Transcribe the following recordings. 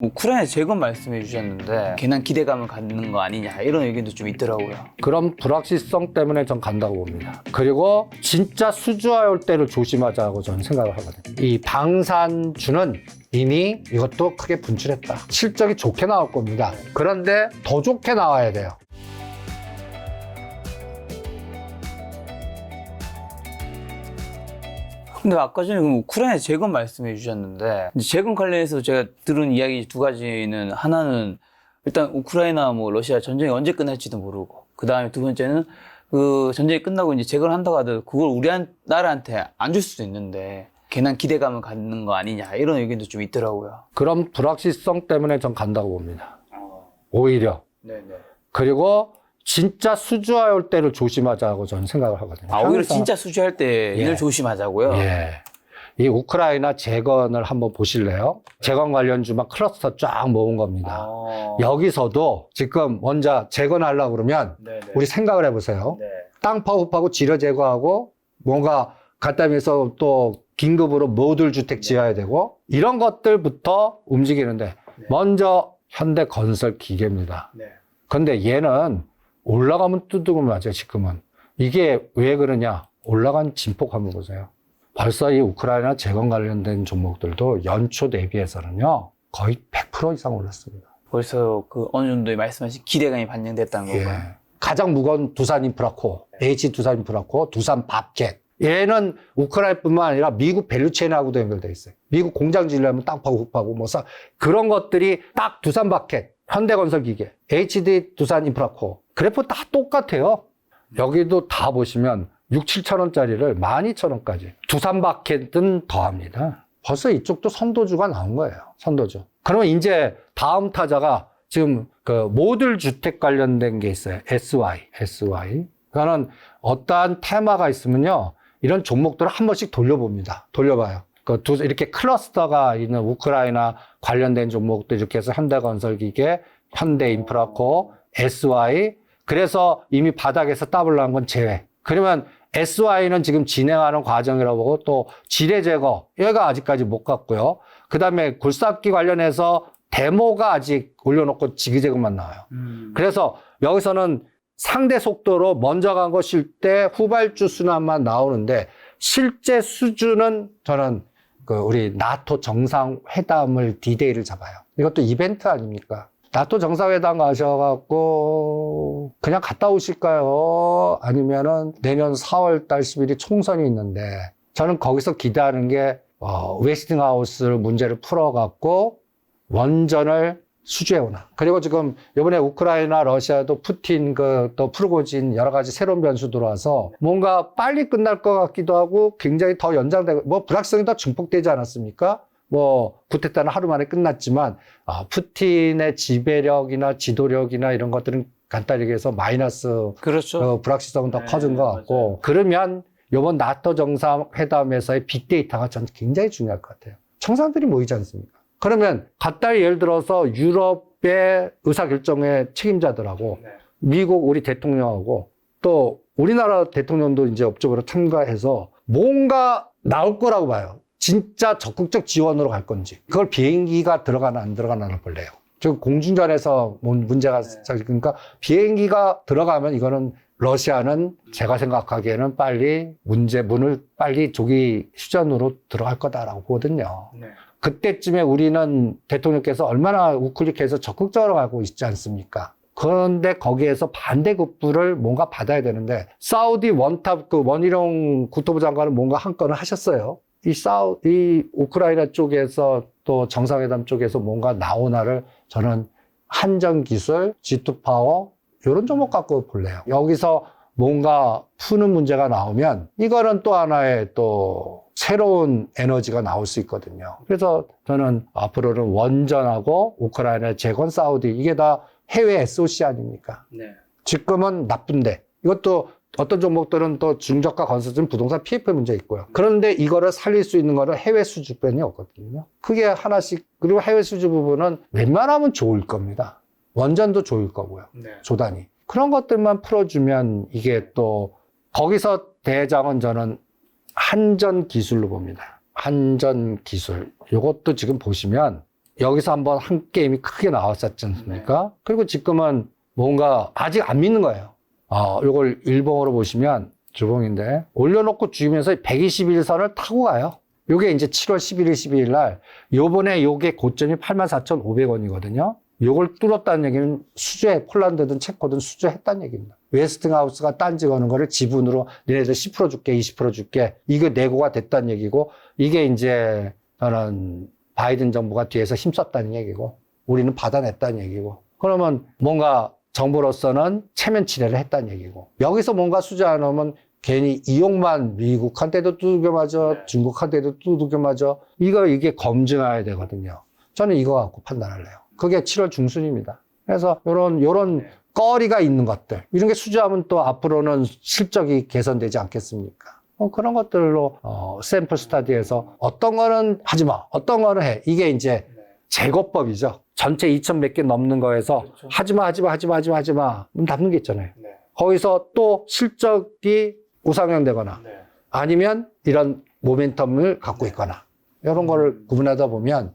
우크라이나 재건 말씀해 주셨는데 괜한 기대감을 갖는 거 아니냐 이런 의견도 좀 있더라고요. 그런 불확실성 때문에 전 간다고 봅니다. 그리고 진짜 수주화할 때를 조심하자고 저는 생각을 하거든요. 이 방산주는 이미 이것도 크게 분출했다. 실적이 좋게 나올 겁니다. 그런데 더 좋게 나와야 돼요. 근데 아까 전에 그 우크라이나 재건 말씀해 주셨는데 이제 재건 관련해서 제가 들은 이야기 두 가지는 하나는 일단 우크라이나 뭐 러시아 전쟁이 언제 끝날지도 모르고 그 다음에 두 번째는 그 전쟁이 끝나고 이제 재건을 한다고 하더라도 그걸 우리 나라한테 안 줄 수도 있는데 괜한 기대감을 갖는 거 아니냐 이런 의견도 좀 있더라고요. 그런 불확실성 때문에 전 간다고 봅니다. 오히려. 네네. 그리고 진짜 수주화할 때를 조심하자고 저는 생각을 하거든요. 오히려 항상. 진짜 수주할 때 이걸 조심하자고요. 예. 이 우크라이나 재건을 한번 보실래요? 재건 관련주만 클러스터 쫙 모은 겁니다. 여기서도 지금 먼저 재건하려고 그러면 네네. 우리 생각을 해보세요. 네. 땅 파업하고 지뢰 제거하고 뭔가 갖다면서 또 긴급으로 모듈 주택 지어야 되고 이런 것들부터 움직이는데 먼저 현대건설 기계입니다. 네. 근데 얘는 올라가면 뚜드고 맞아요, 지금은. 이게 왜 그러냐? 올라간 진폭 한번 보세요. 벌써 이 우크라이나 재건 관련된 종목들도 연초 대비해서는요, 거의 100% 이상 올랐습니다. 벌써 그 어느 정도의 말씀하신 기대감이 반영됐다는 예. 건가요? 가장 무거운 두산인프라코, H 두산인프라코, 두산밥켓. 얘는 우크라이나뿐만 아니라 미국 밸류체인하고도 연결돼 있어요. 미국 공장 지으려면 땅 파고 흙 파고 그런 것들이 딱 두산밥켓, 현대건설기계, HD 두산인프라코. 그래프 다 똑같아요. 여기도 다 보시면 6, 7천 원짜리를 12,000원까지. 두산밥켓은 더합니다. 벌써 이쪽도 선도주가 나온 거예요. 선도주. 그러면 이제 다음 타자가 지금 그 모듈 주택 관련된 게 있어요. SY. 그거는 어떠한 테마가 있으면요. 이런 종목들을 한 번씩 돌려봅니다. 돌려봐요. 이렇게 클러스터가 있는 우크라이나 관련된 종목들 이렇게 해서 현대건설기계, 현대인프라코, SY. 그래서 이미 바닥에서 더블한 건 제외. 그러면 SY는 지금 진행하는 과정이라고 보고 또 지뢰 제거, 얘가 아직까지 못 갔고요. 그 다음에 굴삭기 관련해서 데모가 아직 올려놓고 지그재그만 나와요. 그래서 여기서는 상대 속도로 먼저 간 것일 때 후발주 순환만 나오는데 실제 수준은 저는 우리 나토 정상회담을 디데이를 잡아요. 이것도 이벤트 아닙니까? 나토 정상회담 가셔갖고 그냥 갔다 오실까요? 아니면은 내년 4월 달 10일이 총선이 있는데 저는 거기서 기대하는 게 웨스팅하우스 문제를 풀어갖고 원전을 수주해오나. 그리고 지금 이번에 우크라이나, 러시아도 푸틴, 또 프리고진 여러 가지 새로운 변수 들어와서 뭔가 빨리 끝날 것 같기도 하고 굉장히 더 연장되고 불확실성이 더 증폭되지 않았습니까? 쿠데타는 하루 만에 끝났지만, 푸틴의 지배력이나 지도력이나 이런 것들은 간단히 얘기해서 마이너스, 그렇죠. 불확실성은 더 커진 것 같고, 맞아요. 그러면 이번 나토 정상회담에서의 빅데이터가 저는 굉장히 중요할 것 같아요. 정상들이 모이지 않습니까? 그러면 간단히 예를 들어서 유럽의 의사결정의 책임자들하고 미국 우리 대통령하고 또 우리나라 대통령도 이제 업적으로 참가해서 뭔가 나올 거라고 봐요. 진짜 적극적 지원으로 갈 건지. 그걸 비행기가 들어가나 안 들어가나 볼래요. 즉 공중전에서 문제가 그러니까 비행기가 들어가면 이거는 러시아는 제가 생각하기에는 빨리 문을 빨리 조기 휴전으로 들어갈 거다라고 보거든요. 네. 그때쯤에 우리는 대통령께서 얼마나 우클릭해서 적극적으로 가고 있지 않습니까? 그런데 거기에서 반대급부를 뭔가 받아야 되는데 사우디 원탑 원희룡 국토부 장관은 뭔가 한 건을 하셨어요. 이 우크라이나 쪽에서 또 정상회담 쪽에서 뭔가 나오나를 저는 한전기술, G2파워 이런 종목 갖고 볼래요. 여기서 뭔가 푸는 문제가 나오면 이거는 또 하나의 또 새로운 에너지가 나올 수 있거든요. 그래서 저는 앞으로는 원전하고 우크라이나 재건 사우디 이게 다 해외 SOC 아닙니까? 네. 지금은 나쁜데 이것도 어떤 종목들은 또 중저가 건설은 부동산 PF 문제 있고요. 그런데 이거를 살릴 수 있는 거는 해외 수주변이 없거든요. 그게 하나씩 그리고 해외 수주 부분은 웬만하면 좋을 겁니다. 원전도 좋을 거고요. 네. 조단위. 그런 것들만 풀어주면 이게 또 거기서 대장은 저는 한전 기술로 봅니다. 한전 기술. 이것도 지금 보시면 여기서 한번 한 게임이 크게 나왔었지 않습니까? 그리고 지금은 뭔가 아직 안 믿는 거예요. 이걸 일봉으로 보시면 주봉인데 올려놓고 죽이면서 121선을 타고 가요. 요게 이제 7월 11일, 12일 날 요번에 요게 고점이 84,500원이거든요. 요걸 뚫었다는 얘기는 수주해, 폴란드든 체코든 수주했다는 얘기입니다. 웨스팅하우스가 딴지 거는 거를 지분으로 니네들 10% 줄게, 20% 줄게. 이게 내고가 됐다는 얘기고, 이게 이제 저는 바이든 정부가 뒤에서 힘썼다는 얘기고, 우리는 받아냈다는 얘기고. 그러면 뭔가 정부로서는 체면 치레를 했다는 얘기고, 여기서 뭔가 수주 안 하면 괜히 이용만 미국한테도 두들겨 맞아, 중국한테도 두들겨 맞아. 이게 검증해야 되거든요. 저는 이거 갖고 판단할래요. 그게 7월 중순입니다. 그래서 요런 거리가 있는 것들, 이런 게 수주하면 또 앞으로는 실적이 개선되지 않겠습니까? 그런 것들로 샘플 스터디에서 어떤 거는 하지 마, 어떤 거는 해. 이게 이제 제거법이죠. 전체 2,000 몇 개 넘는 거에서 그렇죠. 하지 마. 담는 게 있잖아요. 거기서 또 실적이 우상향 되거나 아니면 이런 모멘텀을 갖고 있거나 이런 거를 구분하다 보면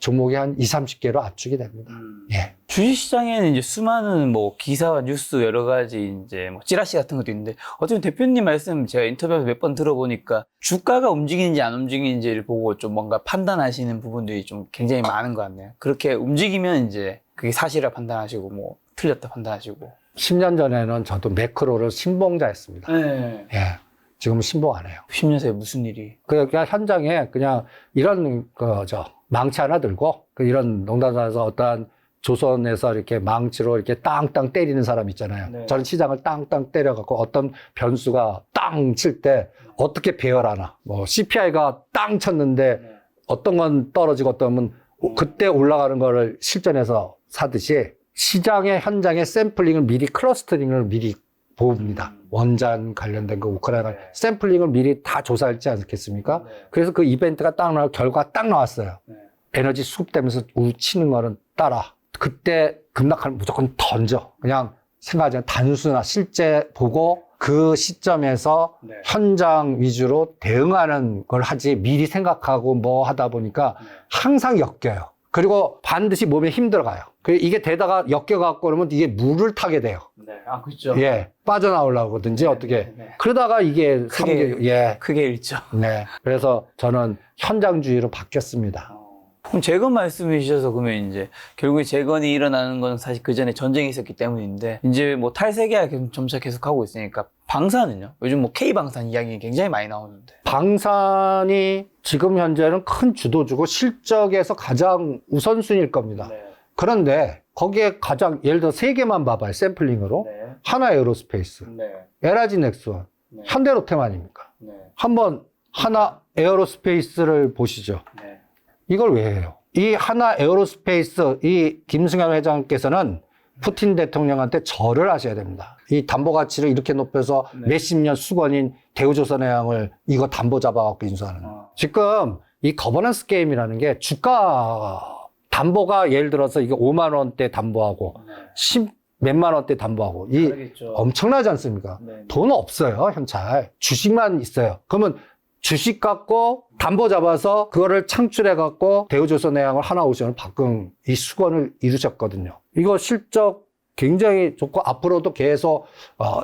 종목이 한 20, 30개로 압축이 됩니다. 예. 주식시장에는 이제 수많은 뭐 기사와 뉴스 여러 가지 이제 뭐 찌라시 같은 것도 있는데 어쨌든 대표님 말씀 제가 인터뷰에서 몇 번 들어보니까 주가가 움직이는지 안 움직이는지를 보고 좀 뭔가 판단하시는 부분들이 좀 굉장히 많은 것 같네요. 그렇게 움직이면 이제 그게 사실이라 판단하시고 뭐 틀렸다 판단하시고. 10년 전에는 저도 매크로를 신봉자였습니다. 네. 예. 지금은 신봉 안 해요. 10년 사이에 무슨 일이? 그냥 현장에 그냥 이런 망치 하나 들고 이런 농담사에서 어떠한 조선에서 이렇게 망치로 이렇게 땅땅 때리는 사람 있잖아요. 네. 저는 시장을 땅땅 때려갖고 어떤 변수가 땅 칠 때 어떻게 배열하나. 뭐 CPI가 땅 쳤는데 어떤 건 떨어지고 어떤 건 그때 올라가는 거를 실전에서 사듯이 시장의 현장의 샘플링을 미리 클러스터링을 미리 봅니다. 원전 관련된 거 우크라이나 샘플링을 미리 다 조사했지 않겠습니까? 그래서 그 이벤트가 딱 나와 결과가 딱 나왔어요. 에너지 수급되면서 치는 거는 따라. 그때 급락하면 무조건 던져. 그냥 생각하지 않고 단순한 실제 보고 그 시점에서 현장 위주로 대응하는 걸 하지 미리 생각하고 뭐 하다 보니까 항상 엮여요. 그리고 반드시 몸에 힘들어가요. 이게 되다가 엮여갖고 그러면 이게 물을 타게 돼요. 네. 아, 그렇죠. 예. 빠져나오려고든지 어떻게. 그러다가 이게 크게 읽죠. 네. 그래서 저는 현장주의로 바뀌었습니다. 그럼 재건 말씀해 주셔서 그러면 이제 결국에 재건이 일어나는 건 사실 그 전에 전쟁이 있었기 때문인데 이제 뭐 탈세계가 점차 계속하고 있으니까 방사는요? 요즘 뭐 K방산 이야기 굉장히 많이 나오는데. 방산이 지금 현재는 큰 주도주고 실적에서 가장 우선순위일 겁니다. 그런데 거기에 가장 예를 들어 세 개만 봐봐요. 샘플링으로. 하나 에어로스페이스, LG 넥스원, 현대로템 아닙니까? 한번 하나 에어로스페이스를 보시죠. 이걸 왜 해요? 이 하나 에어로스페이스, 이 김승현 회장께서는 푸틴 대통령한테 절을 하셔야 됩니다. 이 담보 가치를 이렇게 높여서 몇십 년 수건인 대우조선해양을 이거 담보 잡아갖고 인수하는. 지금 이 거버넌스 게임이라는 게 주가 담보가 예를 들어서 이게 5만 원대 담보하고 10 몇만 원대 담보하고 이 다르겠죠. 엄청나지 않습니까? 돈 없어요, 현찰. 주식만 있어요. 그러면 주식 갖고 담보 잡아서 그거를 창출해갖고 대우조선해양을 하나오션을 바꾼 이 수건을 이루셨거든요. 이거 실적 굉장히 좋고 앞으로도 계속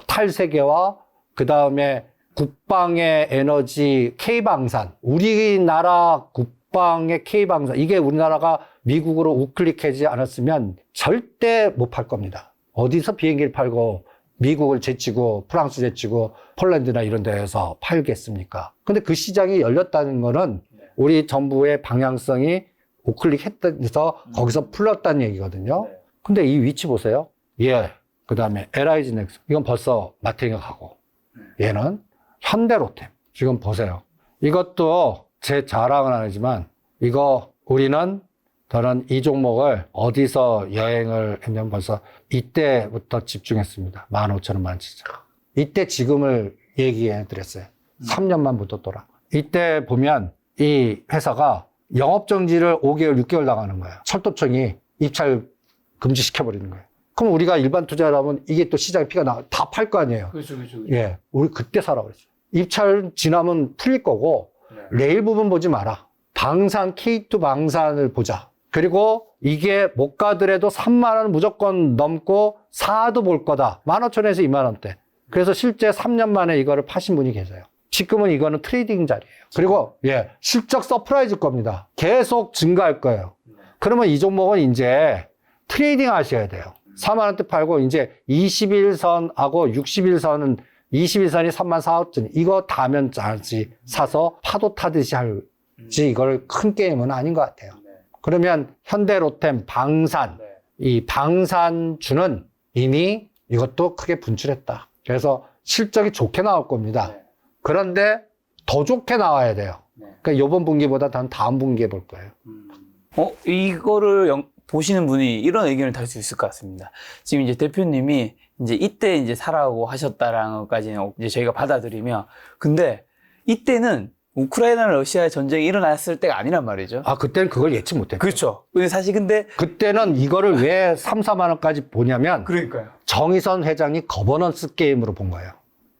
탈세계와 그 다음에 국방의 에너지 K방산, 우리나라 국방의 K방산, 이게 우리나라가 미국으로 우클릭하지 않았으면 절대 못 팔 겁니다. 어디서 비행기를 팔고 미국을 제치고 프랑스 제치고 폴란드나 이런 데에서 팔겠습니까? 근데 그 시장이 열렸다는 거는 우리 정부의 방향성이 우클릭했다서 거기서 풀렸다는 얘기거든요. 근데 이 위치 보세요. 그 다음에 LG 넥스, 이건 벌써 마트링에 가고, 얘는 현대로템. 지금 보세요. 이것도 제 자랑은 아니지만 저는 이 종목을 어디서 여행을 했냐면 벌써 이때부터 집중했습니다. 15,000원, 17,000원. 이때 지금을 얘기해 드렸어요. 3년만 묻었더라. 이때 보면 이 회사가 영업정지를 5개월, 6개월 당하는 거예요. 철도청이 입찰 금지시켜버리는 거예요. 그럼 우리가 일반 투자를 하면 이게 또 시장에 피가 다 팔 거 아니에요. 그렇죠. 예. 우리 그때 사라 그랬죠. 입찰 지나면 풀릴 거고, 레일 부분 보지 마라. 방산, K2 방산을 보자. 그리고 이게 못 가더라도 3만 원 무조건 넘고 사도 볼 거다. 15,000원에서 2만 원대. 그래서 실제 3년 만에 이거를 파신 분이 계세요. 지금은 이거는 트레이딩 자리예요. 그리고 실적 서프라이즈 겁니다. 계속 증가할 거예요. 그러면 이 종목은 이제 트레이딩 하셔야 돼요. 4만 원대 팔고 이제 21선하고 61선은 21선이 3만 4천 이거 다면 짜지 사서 파도 타듯이 할지 이걸 큰 게임은 아닌 것 같아요. 그러면 현대로템, 방산, 이 방산주는 이미 이것도 크게 분출했다. 그래서 실적이 좋게 나올 겁니다. 그런데 더 좋게 나와야 돼요. 그러니까 이번 분기보다 다음 분기에 볼 거예요. 이거를 보시는 분이 이런 의견을 달 수 있을 것 같습니다. 지금 이제 대표님이 이제 이때 이제 사라고 하셨다라는 것까지는 이제 저희가 받아들이며, 근데 이때는 우크라이나 러시아 전쟁이 일어났을 때가 아니란 말이죠. 그때는 그걸 예측 못 했죠. 그렇죠. 근데 사실 근데 그때는 이거를 왜 3, 4만 원까지 보냐면 그러니까요. 정의선 회장이 거버넌스 게임으로 본 거예요.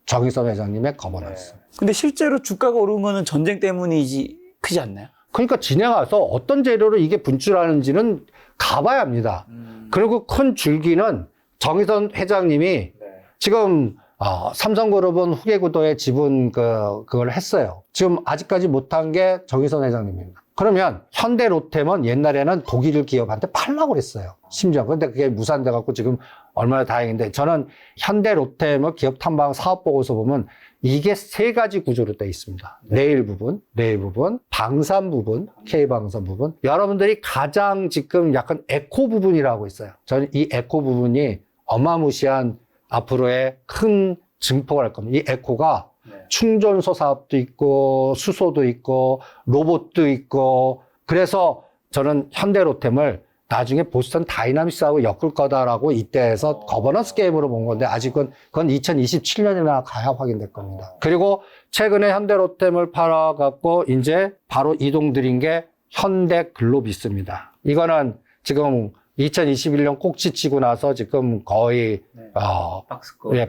정의선 회장님의 거버넌스. 근데 실제로 주가가 오른 거는 전쟁 때문이지 크지 않나요? 그러니까 진에 가서 어떤 재료로 이게 분출하는지는 가봐야 합니다. 그리고 큰 줄기는 정의선 회장님이 지금 삼성그룹은 후계구도에 지분 그걸 했어요. 지금 아직까지 못한 게 정의선 회장님입니다. 그러면 현대로템은 옛날에는 독일 기업한테 팔라고 그랬어요. 심지어. 근데 그게 무산돼 갖고 지금 얼마나 다행인데, 저는 현대로템의 기업 탐방 사업 보고서 보면 이게 세 가지 구조로 되어 있습니다. 레일 부분, 방산 부분, K방산 부분. 여러분들이 가장 지금 약간 에코 부분이라고 있어요. 저는 이 에코 부분이 어마무시한 앞으로의 큰 증폭을 할 겁니다. 이 에코가 충전소 사업도 있고, 수소도 있고, 로봇도 있고, 그래서 저는 현대로템을 나중에 보스턴 다이나믹스하고 엮을 거다라고 이때에서 거버넌스 게임으로 본 건데, 아직은 그건 2027년이나 가야 확인될 겁니다. 그리고 최근에 현대로템을 팔아갖고 이제 바로 이동드린 게 현대글로비스입니다. 이거는 지금 2021년 꼭지 치고 나서 지금 거의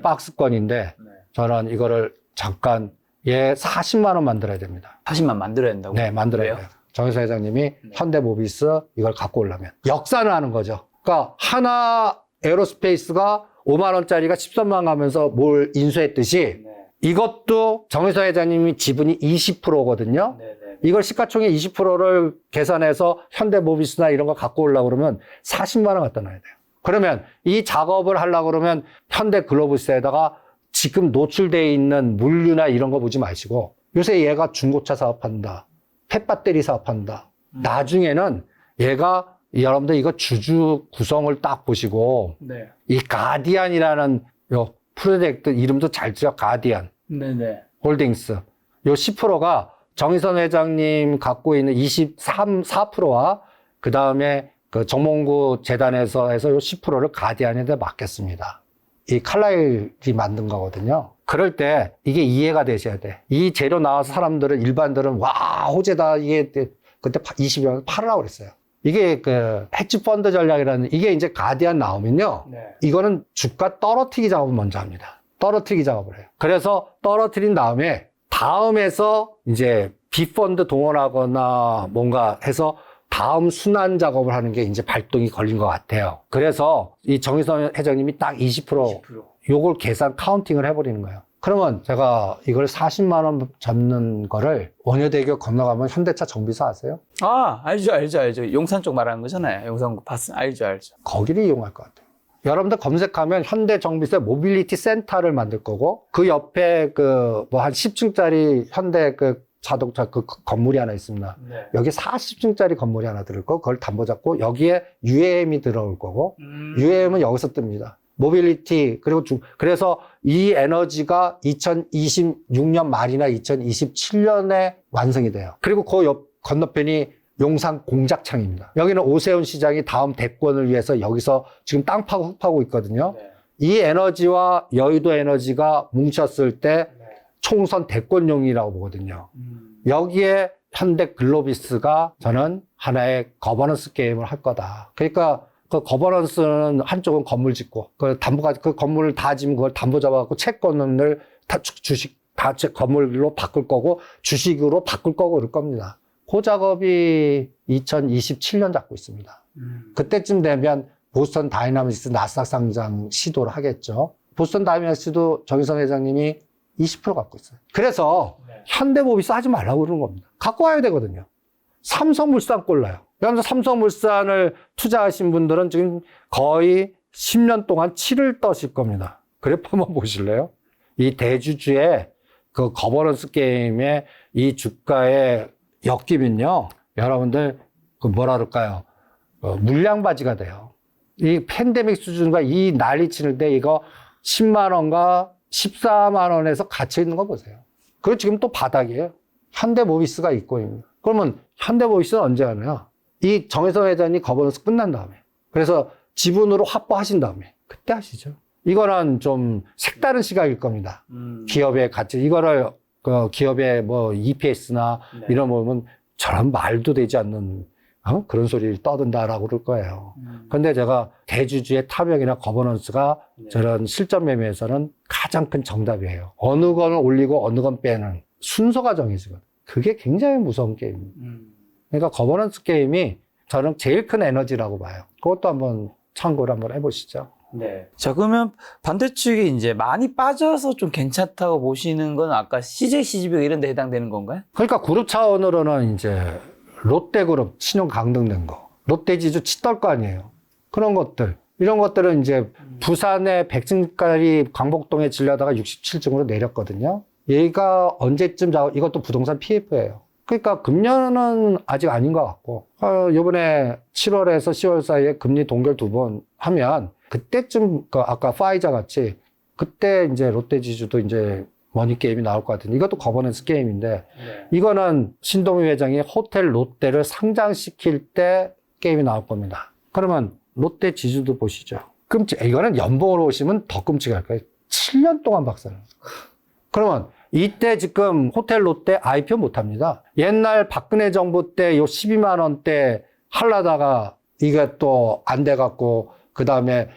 박스권인데 저는 이거를 잠깐 40만 원 만들어야 됩니다. 40만 만들어야 된다고? 네, 만들어야 돼요. 정의서 회장님이 현대모비스 이걸 갖고 오려면 역산을 하는 거죠. 그러니까 하나 에어로스페이스가 5만 원짜리가 13만 가면서 뭘 인수했듯이 이것도 정의서 회장님이 지분이 20%거든요. 이걸 시가총액 20%를 계산해서 현대모비스나 이런 거 갖고 오려고 그러면 40만 원 갖다 놔야 돼요. 그러면 이 작업을 하려고 그러면 현대글로비스에다가 지금 노출되어 있는 물류나 이런 거 보지 마시고, 요새 얘가 중고차 사업한다, 펫배터리 사업한다. 나중에는 얘가, 여러분들 이거 주주 구성을 딱 보시고 이 가디안이라는 요 프로젝트 이름도 잘 지어. 가디안 홀딩스 요 10%가 정의선 회장님 갖고 있는 4%와 그 다음에 그 정몽구 재단에서 해서 요 10%를 가디안에다 맡겼습니다. 이 칼라일이 만든 거거든요. 그럴 때 이게 이해가 되셔야 돼. 이 재료 나와서 사람들은, 일반들은 와 호재다, 이게 그때 20여 팔으라고 그랬어요. 이게 그 헤지 펀드 전략이라는, 이게 이제 가디안 나오면요, 이거는 주가 떨어뜨리기 작업을 먼저 합니다. 떨어뜨리기 작업을 해요. 그래서 떨어뜨린 다음에서 이제 비펀드 동원하거나 뭔가 해서 다음 순환 작업을 하는 게 이제 발동이 걸린 것 같아요. 그래서 이 정의선 회장님이 딱 20% 요걸 계산 카운팅을 해버리는 거예요. 그러면 제가 이걸 40만 원 잡는 거를 원효대교 건너가면 현대차 정비사 아세요? 알죠. 용산 쪽 말하는 거잖아요. 용산 알죠. 거기를 이용할 것 같아요. 여러분들 검색하면 현대정비사 모빌리티 센터를 만들 거고, 그 옆에 그 뭐 한 10층짜리 현대 그 자동차 그 건물이 하나 있습니다. 여기 40층짜리 건물이 하나 들을 거고, 그걸 담보 잡고 여기에 UAM이 들어올 거고, UAM은 여기서 뜹니다. 모빌리티, 그리고 그래서 이 에너지가 2026년 말이나 2027년에 완성이 돼요. 그리고 그 옆 건너편이 용산 공작창입니다. 여기는 오세훈 시장이 다음 대권을 위해서 여기서 지금 땅 파고 흙 파고 있거든요. 이 에너지와 여의도 에너지가 뭉쳤을 때 총선 대권용이라고 보거든요. 여기에 현대글로비스가 저는 하나의 거버넌스 게임을 할 거다. 그러니까 그 거버넌스는 한쪽은 건물 짓고, 그 건물을 다 지면 그걸 담보 잡아갖고 채권을 다 주식, 다 건물로 바꿀 거고, 주식으로 바꿀 거고 그럴 겁니다. 그 작업이 2027년 잡고 있습니다. 그때쯤 되면 보스턴 다이나믹스 나스닥 상장 시도를 하겠죠. 보스턴 다이나믹스도 정의선 회장님이 20% 갖고 있어요. 그래서 현대모비스 하지 말라고 그러는 겁니다. 갖고 와야 되거든요. 삼성물산 꼴라요. 그래서 삼성물산을 투자하신 분들은 지금 거의 10년 동안 7을 떠실 겁니다. 그래프 한번 보실래요? 이 대주주의 그 거버넌스 게임의 이 주가의 엮이면요. 여러분들 그 뭐라 그럴까요? 물량바지가 돼요. 이 팬데믹 수준과 이 난리 치는 때 이거 10만 원과 14만 원에서 갇혀 있는 거 보세요. 그리고 지금 또 바닥이에요. 현대모비스가 있고. 그러면 현대모비스는 언제 하냐? 이 정혜성 회장이 거버넌스 끝난 다음에. 그래서 지분으로 확보하신 다음에. 그때 하시죠. 이거는 좀 색다른 시각일 겁니다. 기업의 가치. 이거를 그 기업의 뭐 EPS나 이런 거 보면 저런 말도 되지 않는 그런 소리를 떠든다라고 그럴 거예요. 근데 제가 대주주의 탐욕이나 거버넌스가 저런 실전 매매에서는 가장 큰 정답이에요. 어느 건 올리고 어느 건 빼는 순서가 정해지거든요. 그게 굉장히 무서운 게임입니다. 그러니까 거버넌스 게임이 저는 제일 큰 에너지라고 봐요. 그것도 한번 참고를 한번 해보시죠. 네. 자, 그러면 반대쪽에 이제 많이 빠져서 좀 괜찮다고 보시는 건 아까 CJ, CGV 이런 데 해당되는 건가요? 그러니까 그룹 차원으로는 이제 롯데그룹 신용 강등된 거, 롯데지주 치떨 거 아니에요. 그런 것들. 이런 것들은 이제 부산의 백층까지 광복동에 질려다가 67층으로 내렸거든요. 얘가 언제쯤 이것도 부동산 PF예요. 그러니까 금년은 아직 아닌 것 같고, 이번에 7월에서 10월 사이에 금리 동결 2번 하면 그때쯤 아까 파이자 같이 그때 이제 롯데지주도 이제 머니게임이 나올 것 같은데 이것도 거버넌스 게임인데 이거는 신동희 회장이 호텔 롯데를 상장시킬 때 게임이 나올 겁니다. 그러면 롯데지주도 보시죠. 이거는 연봉으로 오시면 더 끔찍할 거예요. 7년 동안 박살을. 그러면 이때 지금 호텔 롯데 IPO 못 합니다. 옛날 박근혜 정부 때 요 12만 원대 하려다가 이게 또 안 돼갖고 그 다음에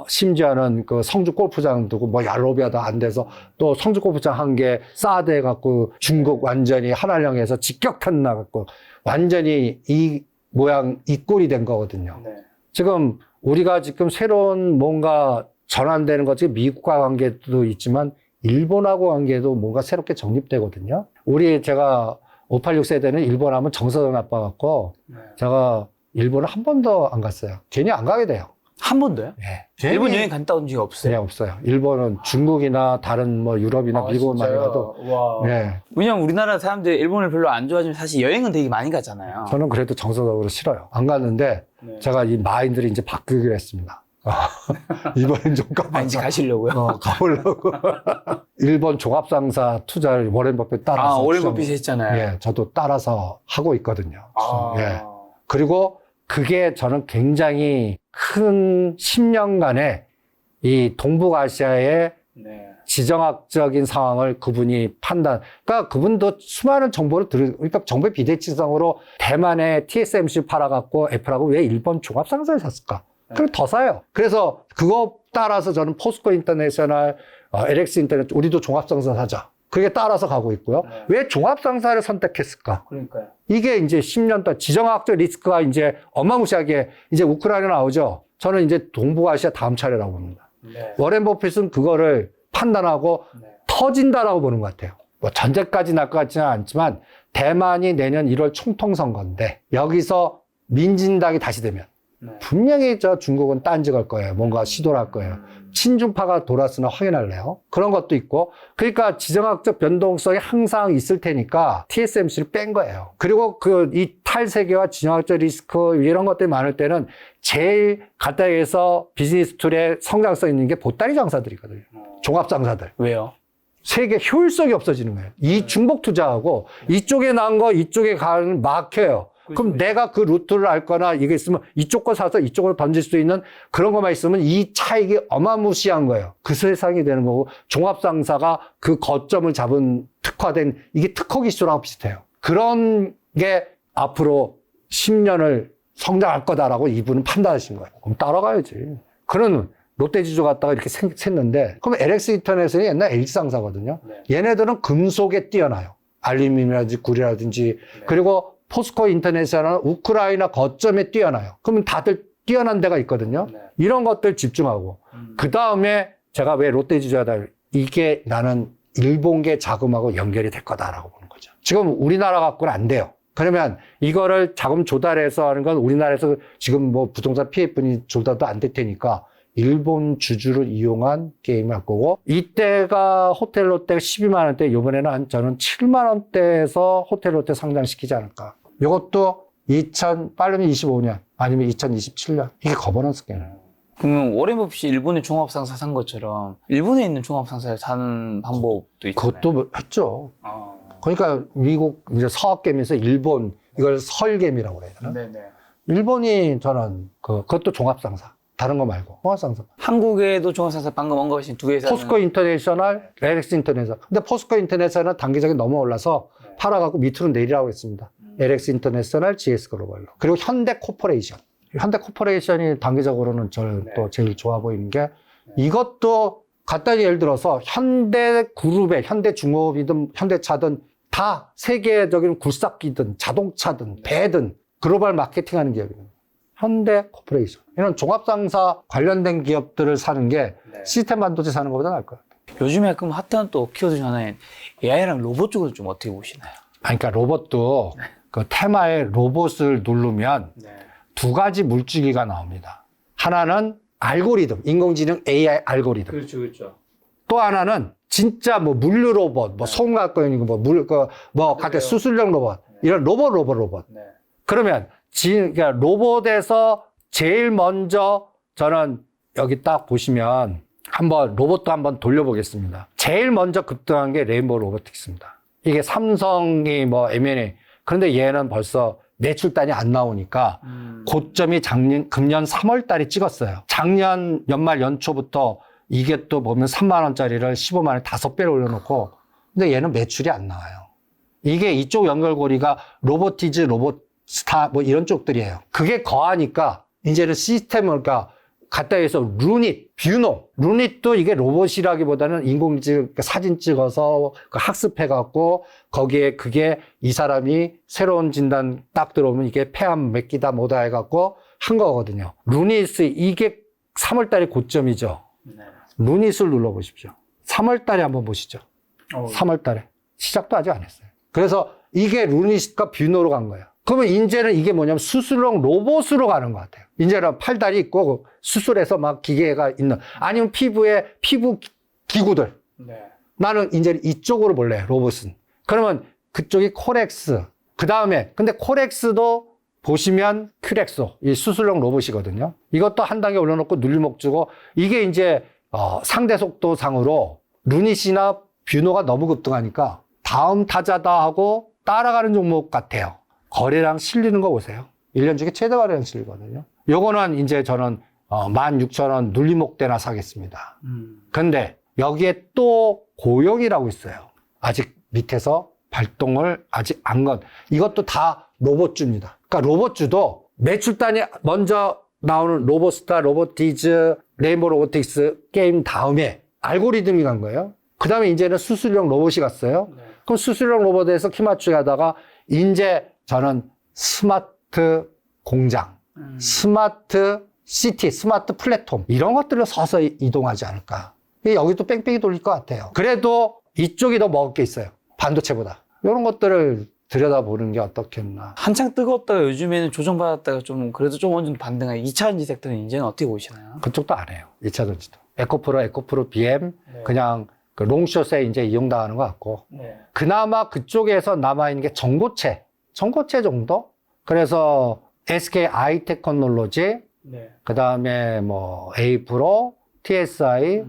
심지어는 그 성주 골프장 두고 뭐 얄로비아도 안 돼서 또 성주 골프장 한 개 싸대 갖고 중국 완전히 한알령에서 직격탄 나갖고 완전히 이 모양 이 꼴이 된 거거든요. 네. 지금 우리가 지금 새로운 뭔가 전환되는 것이 미국과 관계도 있지만 일본하고 관계도 뭔가 새롭게 정립되거든요. 제가 586 세대는 일본 하면 정서가 나빠갖고 제가 일본을 한 번도 안 갔어요. 괜히 안 가게 돼요. 한 번도요? 네. 일본 여행 갔다 온 적이 없어요? 네, 없어요. 일본은 중국이나 다른 뭐 유럽이나 미국은 많이 가도. 와. 네. 왜냐면 우리나라 사람들이 일본을 별로 안 좋아하지만 사실 여행은 되게 많이 가잖아요. 저는 그래도 정서적으로 싫어요. 안 갔는데 제가 이 마인드를 이제 바꾸기로 했습니다. 이번엔 좀 가봐서. 이제 가시려고요? 가보려고. 일본 종합상사 투자를 워렌 버핏 따라서. 워렌 버핏 했잖아요. 예, 저도 따라서 하고 있거든요. 예. 그리고 그게 저는 굉장히 큰 10년간의 이 동북아시아의 지정학적인 상황을 그분이 그러니까 그분도 수많은 정보를 그러니까 정보의 비대칭성으로 대만의 TSMC 팔아갖고 애플하고 왜 일본 종합상사를 샀을까? 그럼 더 사요. 그래서 그거 따라서 저는 포스코 인터내셔널, LX 인터넷, 우리도 종합상사 사자. 그게 따라서 가고 있고요. 왜 종합상사를 선택했을까? 그러니까요. 이게 이제 10년 동안 지정학적 리스크가 이제 어마무시하게 이제 우크라이나 나오죠. 저는 이제 동북아시아 다음 차례라고 봅니다. 워렌 버핏은 그거를 판단하고 터진다라고 보는 것 같아요. 뭐 전쟁까지 날 것 같지는 않지만 대만이 내년 1월 총통선거인데 여기서 민진당이 다시 되면 분명히 중국은 딴지 걸 거예요. 뭔가 시도를 할 거예요. 친중파가 돌았으나 확인할래요. 그런 것도 있고. 그러니까 지정학적 변동성이 항상 있을 테니까 TSMC를 뺀 거예요. 그리고 이 탈세계와 지정학적 리스크 이런 것들이 많을 때는 제일 가까이에서 비즈니스 툴에 성장성 있는 게 보따리 장사들이거든요. 종합 장사들. 왜요? 세계 효율성이 없어지는 거예요. 이 중복 투자하고 이쪽에 난 거 이쪽에 가면 막혀요. 그럼 내가 그 루트를 알거나 이게 있으면 이쪽 거 사서 이쪽으로 던질 수 있는 그런 것만 있으면 이 차익이 어마무시한 거예요. 그 세상이 되는 거고 종합상사가 그 거점을 잡은 특화된 이게 특허 기술하고 비슷해요. 그런 게 앞으로 10년을 성장할 거다라고 이분은 판단하신 거예요. 그럼 따라가야지. 그런 롯데지주 갔다가 이렇게 샜는데 그럼 LX 인터넷은 옛날 LG상사거든요. 얘네들은 금속에 뛰어나요. 알루미늄이라든지 구리라든지 그리고 포스코 인터내셔널은 우크라이나 거점에 뛰어나요. 그러면 다들 뛰어난 데가 있거든요. 네. 이런 것들 집중하고 그 다음에 제가 왜 롯데지주하다 이게 나는 일본계 자금하고 연결이 될 거다라고 보는 거죠. 지금 우리나라 갖고는 안 돼요. 그러면 이거를 자금 조달해서 하는 건 우리나라에서 지금 뭐 부동산 PF분이 조달도 안 될 테니까 일본 주주를 이용한 게임을 할 거고, 이때가 호텔 롯데가 12만 원대, 이번에는 저는 7만 원대에서 호텔 롯데 상장시키지 않을까. 이것도 빠르면 25년 아니면 2027년 이게 거버넌스 게임이에요. 그러면 워렌 버핏이 일본의 종합상사 산 것처럼 일본에 있는 종합상사를 사는 방법도 있잖아요. 그것도 했죠. 그러니까 미국 이제 서학개미에서 일본 이걸 설개미라고 그래야 되나? 네네. 일본이 저는 그것도 종합상사. 다른 거 말고 종합상사. 한국에도 종합상사 방금 언급하신 두 회사는 포스코 인터내셔널, LX 인터내셔널. 근데 포스코 인터내셔널 단기적인 넘어 올라서 팔아갖고 밑으로 내리라고 했습니다. LX 인터내셔널, GS 글로벌로. 그리고 현대 코퍼레이션. 현대 코퍼레이션이 단기적으로는 저는 또 제일 좋아 보이는 게 이것도 간단히 예를 들어서 현대 그룹의 현대 중업이든 현대차든 다 세계적인 굴삭기든 자동차든 배든 글로벌 마케팅하는 기업이에요. 현대 코퍼레이션. 이런 종합상사 관련된 기업들을 사는 게 시스템 반도체 사는 것보다 나을 거예요. 요즘에 그럼 핫한 또 키워드 중 하나인 AI랑 로봇 쪽으로 좀 어떻게 보시나요? 그러니까 로봇도 그 테마에 로봇을 누르면 두 가지 물주기가 나옵니다. 하나는 알고리즘, 인공지능 AI 알고리즘. 그렇죠. 또 하나는 진짜 뭐 물류 로봇, 뭐 소음 갖고 있는 거, 같은 수술용 로봇, 이런 로봇. 그러면 그러니까 로봇에서 제일 먼저 저는 여기 딱 보시면 한번 로봇도 한번 돌려보겠습니다. 제일 먼저 급등한 게 레인보우 로보틱스입니다. 이게 삼성이 뭐 M&A. 그런데 얘는 벌써 매출단이 안 나오니까 고점이 금년 3월 달에 찍었어요. 작년 연말 연초부터 이게 또 보면 3만 원짜리를 15만 원에 5배로 올려놓고, 근데 얘는 매출이 안 나와요. 이게 이쪽 연결고리가 로보티즈, 로봇스타 뭐 이런 쪽들이에요. 그게 거하니까 이제는 시스템을 갖다 해서 루닛, 뷰노. 루닛도 이게 로봇이라기보다는 인공지능 사진 찍어서 학습해갖고 거기에 그게 이 사람이 새로운 진단 딱 들어오면 이게 폐암 몇 기다 뭐다 해갖고 한 거거든요. 루닛이 이게 3월 달에 고점이죠. 루닛을 눌러보십시오. 3월 달에 한번 보시죠. 3월 달에. 시작도 아직 안 했어요. 그래서 이게 루닛과 뷰노로 간 거예요. 그러면 이제는 이게 뭐냐면 수술용 로봇으로 가는 것 같아요. 이제는 팔다리 있고 수술해서 막 기계가 있는, 아니면 피부 기구들. 나는 이제 이쪽으로 볼래요, 로봇은. 그러면 그쪽이 코렉스. 그 다음에, 근데 코렉스도 보시면 큐렉소, 이 수술용 로봇이거든요. 이것도 한 단계 올려놓고 눌림목 주고, 이게 이제, 상대 속도상으로 루닛이나 뷰노가 너무 급등하니까 다음 타자다 하고 따라가는 종목 같아요. 거래량 실리는 거 보세요. 1년 중에 최대 거래량 실리거든요. 요거는 이제 저는 16,000원 눌림목대나 사겠습니다. 근데 여기에 또 고용이라고 있어요. 아직 밑에서 발동을 아직 안 건. 이것도 다 로봇주입니다. 그러니까 로봇주도 매출단이 먼저 나오는 로봇스타, 로보티즈, 레인보우 로보틱스 게임 다음에 알고리즘이 간 거예요. 그 다음에 이제는 수술용 로봇이 갔어요. 그럼 수술용 로봇에서 키 맞추기 하다가 이제 저는 스마트 공장, 스마트 시티, 스마트 플랫폼 이런 것들을 서서 이동하지 않을까. 여기도 뺑뺑이 돌릴 것 같아요. 그래도 이쪽이 더 먹을 게 있어요. 반도체보다. 이런 것들을 들여다보는 게 어떻겠나. 한창 뜨거웠다가 요즘에는 조정받았다가 좀 그래도 좀 어느 정도 반등한 2차전지 섹터는 이제는 어떻게 보시나요? 그쪽도 안 해요. 2차 전지도. 에코프로 BM 그냥 그 롱숏에 이제 이용당하는 것 같고. 그나마 그쪽에서 남아있는 게 전고체 정도? 그래서 SK 아이테크놀로지, 그 다음에 뭐 A프로, TSI,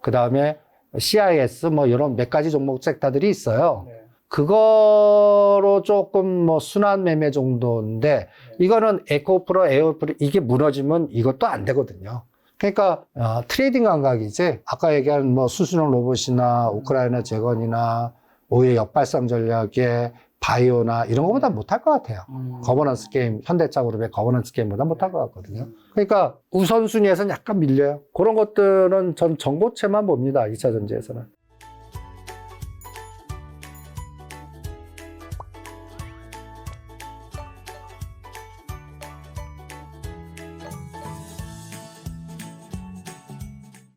그 다음에 CIS 뭐 이런 몇 가지 종목 섹터들이 있어요. 그거로 조금 뭐 순환 매매 정도인데 이거는 에코프로, 에어프로 이게 무너지면 이것도 안 되거든요. 그러니까 트레이딩 감각이지 아까 얘기한 뭐 수술용 로봇이나 우크라이나 재건이나 오히려 역발상 전략의 바이오나 이런 것보다 못할 것 같아요. 거버넌스 게임, 현대차 그룹의 거버넌스 게임보다 못할 것 같거든요. 그러니까 우선순위에서는 약간 밀려요. 그런 것들은 전 전고체만 봅니다. 2차 전지에서는.